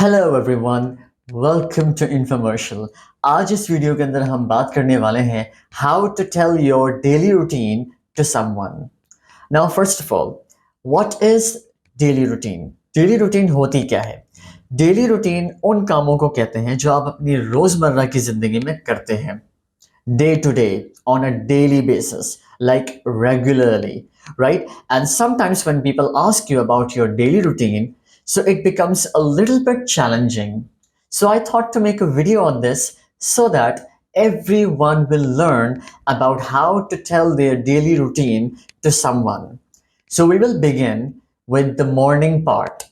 Hello everyone, welcome to infomercial. आज इस video के अंदर हम बात करने वाले हैं how to tell your daily routine to someone. Now first of all, what is daily routine? Daily routine होती क्या है? डेली रूटीन उन कामों को कहते हैं जो आप अपनी रोजमर्रा की जिंदगी में करते हैं, day to day, on a daily basis, like regularly, right? And sometimes when people ask you about your daily routine, so it becomes a little bit challenging. So I thought to make a video on this so that everyone will learn about how to tell their daily routine to someone. So we will begin with the morning part.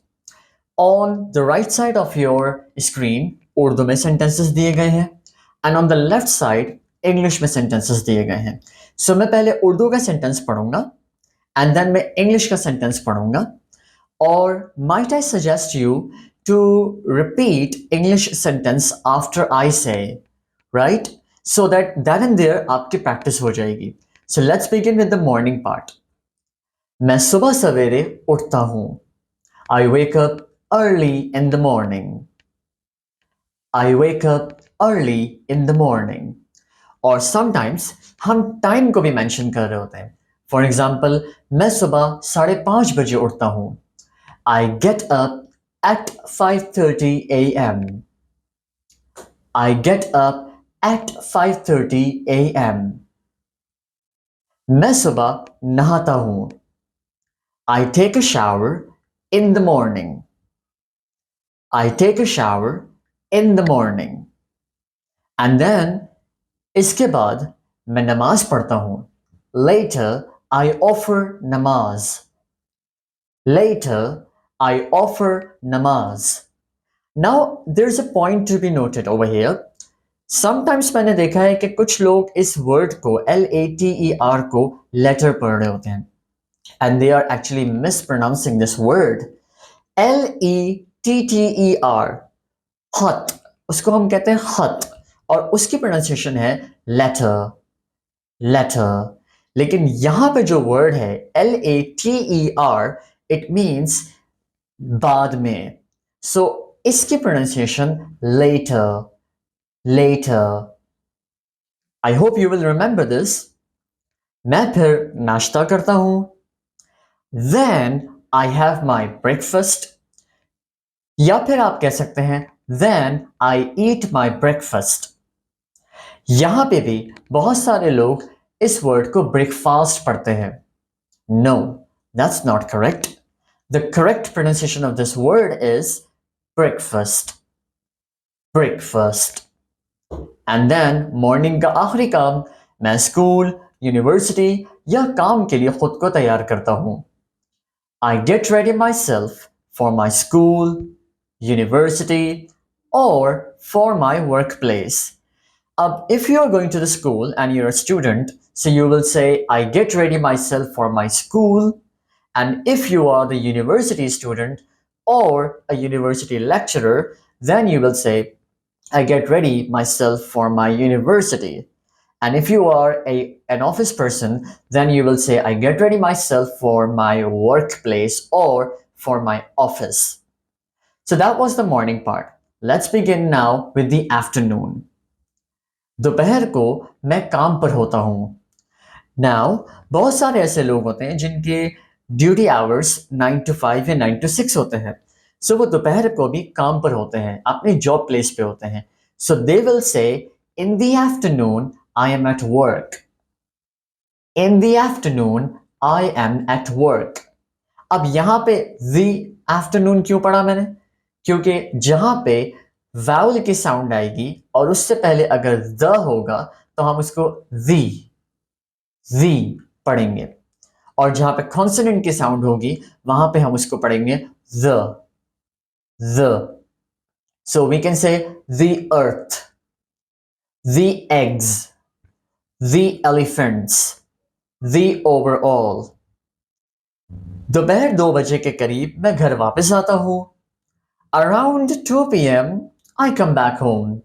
On the right side of your screen, Urdu में sentences दिए गए हैं, and on the left side, English में sentences दिए गए हैं. So मैं पहले उर्दू का sentence पढ़ूंगा, and then मैं इंग्लिश का sentence पढ़ूंगा. Or might I suggest you to repeat English sentence after I say, right? So that and there आपकी practice हो जाएगी. So let's begin with the morning part. मैं सुबह सवेरे उठता हूँ. I wake up early in the morning. I wake up early in the morning. और sometimes हम टाइम को भी मेंशन कर रहे होते हैं. फॉर एग्जाम्पल, मैं सुबह 5:30 बजे उठता हूँ. I get up at 5:30 a.m. I get up at 5:30 a.m. मैं सुबह नहाता हूँ. I take a shower in the morning. I take a shower in the morning. And then इसके बाद मैं नमाज पढ़ता हूँ. Later I offer namaz. Later I offer namaz. Now there's a point to be noted over here. Sometimes मैंने देखा है कि कुछ लोग इस word को L-A-T-E-R को letter पढ़ रहे होते हैं, and they are actually mispronouncing this word. L-E-T-T-E-R, hut, उसको हम कहते हैं hut, और उसकी प्रोनाउंसिएशन है letter, letter. लेकिन यहां पे जो वर्ड है L-A-T-E-R, it means बाद में. So इसकी pronunciation later, later. I hope you will remember this. मैं फिर नाश्ता करता हूं. Then I have my breakfast. या फिर आप कह सकते हैं Then I eat my breakfast. यहां पे भी बहुत सारे लोग इस वर्ड को ब्रेकफास्ट पढ़ते हैं. No, that's not correct. The correct pronunciation of this word is breakfast. Breakfast. And then morning का आखिरी काम, मैं स्कूल, यूनिवर्सिटी या काम के लिए खुद को तैयार करता हूं. I get ready myself for my school, university, or for my workplace. If you are going to the school and you're a student, so you will say, I get ready myself for my school. And if you are the university student or a university lecturer, then you will say, I get ready myself for my university. And if you are an office person, then you will say, I get ready myself for my workplace or for my office. So that was the morning part. Let's begin now with the afternoon. दोपहर को मैं काम पर होता हूँ. Now, बहुत सारे ऐसे लोग होते हैं जिनके ड्यूटी आवर्स 9 to 5 या 9 to 6 होते हैं. So वो दोपहर को भी काम पर होते हैं, अपनी जॉब प्लेस पे होते हैं. So they will say, in the afternoon, I am at work. In the afternoon, I am at work. अब यहां पे the afternoon क्यों पढ़ा मैंने? क्योंकि जहां पे वाउल की साउंड आएगी और उससे पहले अगर द होगा तो हम उसको the पढ़ेंगे, और जहां पे कॉन्सोनेंट की साउंड होगी वहां पे हम उसको पढ़ेंगे the. So we can say the earth, the eggs, the elephants, the overall. दोपहर 2 बजे के करीब मैं घर वापस आता हूं. Around 2 p.m. I come back home.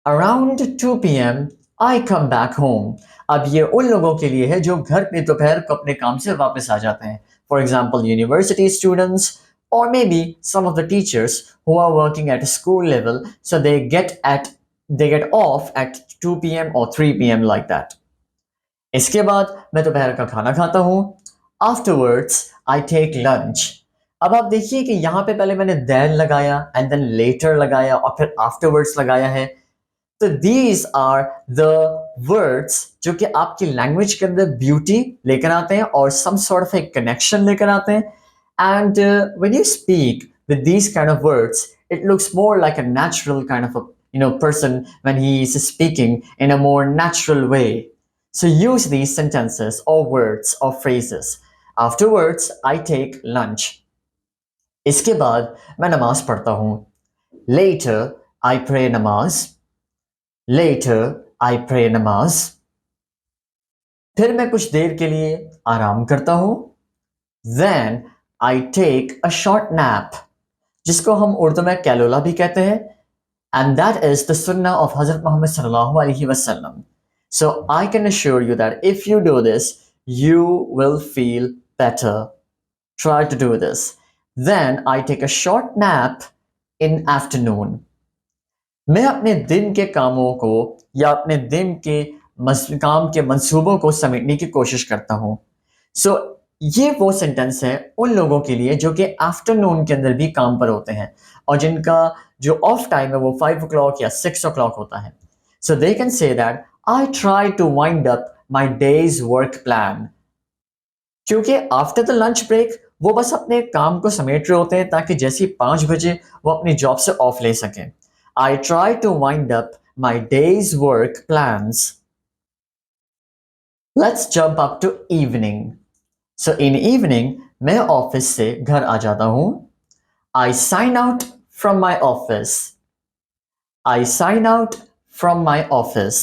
Around 2 p.m. I come back home. अब ये उन लोगों के लिए है जो घर पे दोपहर को अपने काम से वापस आ जाते हैं. For example, university students or maybe some of the teachers who are working at a school level, so they get off at 2 p.m. or 3 p.m. like that. इसके बाद मैं दोपहर का खाना खाता हूँ. Afterwards, I take lunch. अब आप देखिए कि यहाँ पे पहले मैंने then लगाया and then later लगाया और फिर afterwards लगाया है. तो these are the words जो कि आपकी लैंग्वेज के अंदर ब्यूटी लेकर आते हैं और some sort of a connection लेकर आते हैं. And when you speak with these kind of words, it looks more like a natural kind of a person when he is speaking in a more natural way. So use these sentences or words or phrases. Afterwards, I take lunch. इसके बाद मैं नमाज पढ़ता हूँ. Later, I pray namaz. Later, I pray namaz. फिर मैं कुछ देर के लिए आराम करता हूँ. Then I take a short nap, जिसको हम उर्दू में कैलोला भी कहते हैं. And that is the sunnah of Hazrat Muhammad sallallahu alaihi wasallam. So I can assure you that if you do this, you will feel better. Try to do this. Then I take a short nap in afternoon. मैं अपने दिन के कामों को या अपने दिन के काम के मंसूबों को समेटने की कोशिश करता हूँ. So ये वो सेंटेंस है उन लोगों के लिए जो कि आफ्टरनून के अंदर भी काम पर होते हैं और जिनका जो ऑफ टाइम है वो 5 o'clock या 6 o'clock होता है. So they can say that I try to wind up my day's work plan. क्योंकि आफ्टर द लंच ब्रेक वो बस अपने काम को समेट रहे होते हैं ताकि जैसे ही 5 बजे वो अपनी जॉब से ऑफ ले सकें. I try to wind up my day's work plans. Let's jump up to evening. So in evening, मैं ऑफिस से घर आ जाता हूँ. I sign out from my office. I sign out from my office.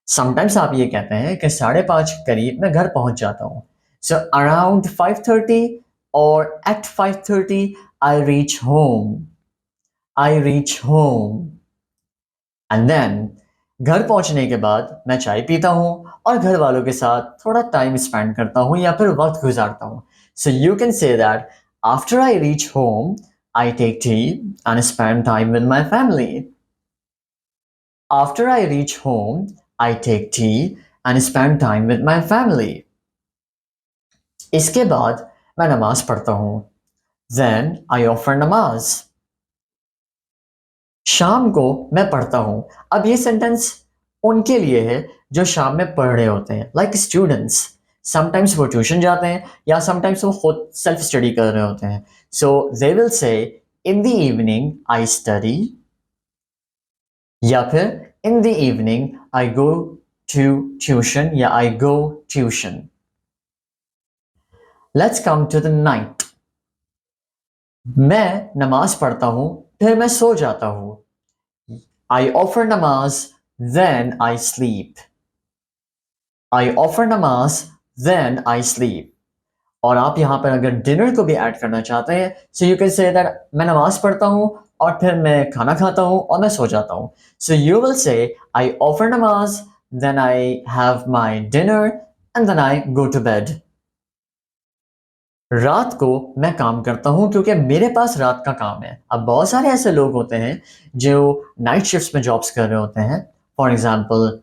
Sometimes आप ये कहते हैं कि 5:30 करीब मैं घर पहुँच जाता हूँ. So around 5:30 or at 5:30, I reach home. I reach home. And then घर पहुंचने के बाद मैं चाय पीता हूँ और घर वालों के साथ थोड़ा टाइम स्पेंड करता हूँ या फिर वक्त गुजारता हूँ. So you can say that after I reach home, I take tea and spend time with my family. After I reach home, I take tea and spend time with my family. इसके बाद मैं नमाज पढ़ता हूँ. Then I offer namaz. शाम को मैं पढ़ता हूँ. अब ये सेंटेंस उनके लिए है जो शाम में पढ़ रहे होते हैं, लाइक स्टूडेंट्स. समटाइम्स वो ट्यूशन जाते हैं या समटाइम्स वो खुद सेल्फ स्टडी कर रहे होते हैं. सो they will say in the evening I study या फिर in the evening I go to tuition या I go tuition. Let's come to the night. मैं नमाज पढ़ता हूँ फिर मैं सो जाता हूँ. I offer namaz, then I sleep. I offer namaz, then I sleep. और आप यहाँ पर अगर डिनर को भी ऐड करना चाहते हैं, so you can say that मैं नमाज पढ़ता हूँ और फिर मैं खाना खाता हूँ और मैं सो जाता हूँ. So you will say I offer namaz, then I have my dinner, and then I go to bed. रात को मैं काम करता हूँ क्योंकि मेरे पास रात का काम है. अब बहुत सारे ऐसे लोग होते हैं जो नाइट शिफ्ट्स में जॉब्स कर रहे होते हैं. For example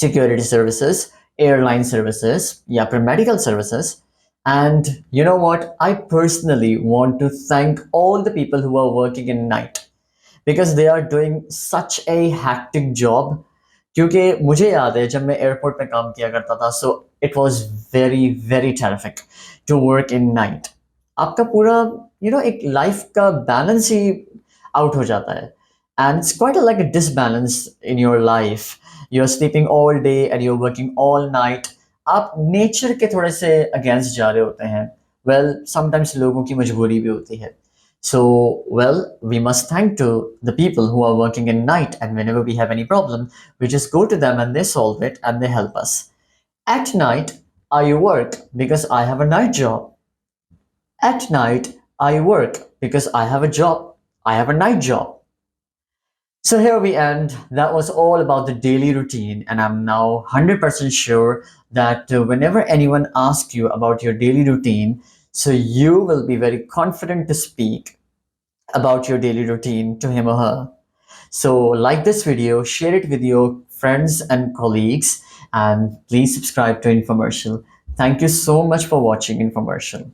security services, airline services या फिर medical services. And you know what, I personally want to thank all the people who are working in night because they are doing such a hectic job. क्योंकि मुझे याद है जब मैं airport पे काम किया करता था, so it was very very terrific to work in night. आपका पूरा एक लाइफ का बैलेंस ही आउट हो जाता है. And it's quite like a disbalance in your life. You are sleeping all day and you are working all night. आप nature के थोड़े से अगेंस्ट जा रहे होते हैं. वेल समटाइम्स लोगों की मजबूरी भी होती है. So, well, we must thank to the people who are working in night, and whenever we have any problem, we just go to them and they solve it and they help us. At night, I work because I have a night job. At night, I work because I have a job. I have a night job. So here we end. That was all about the daily routine, and I'm now 100% sure that whenever anyone asks you about your daily routine, So you will be very confident to speak about your daily routine to him or her. So like this video, share it with your friends and colleagues, and please subscribe to Infomercial. Thank you so much for watching Infomercial.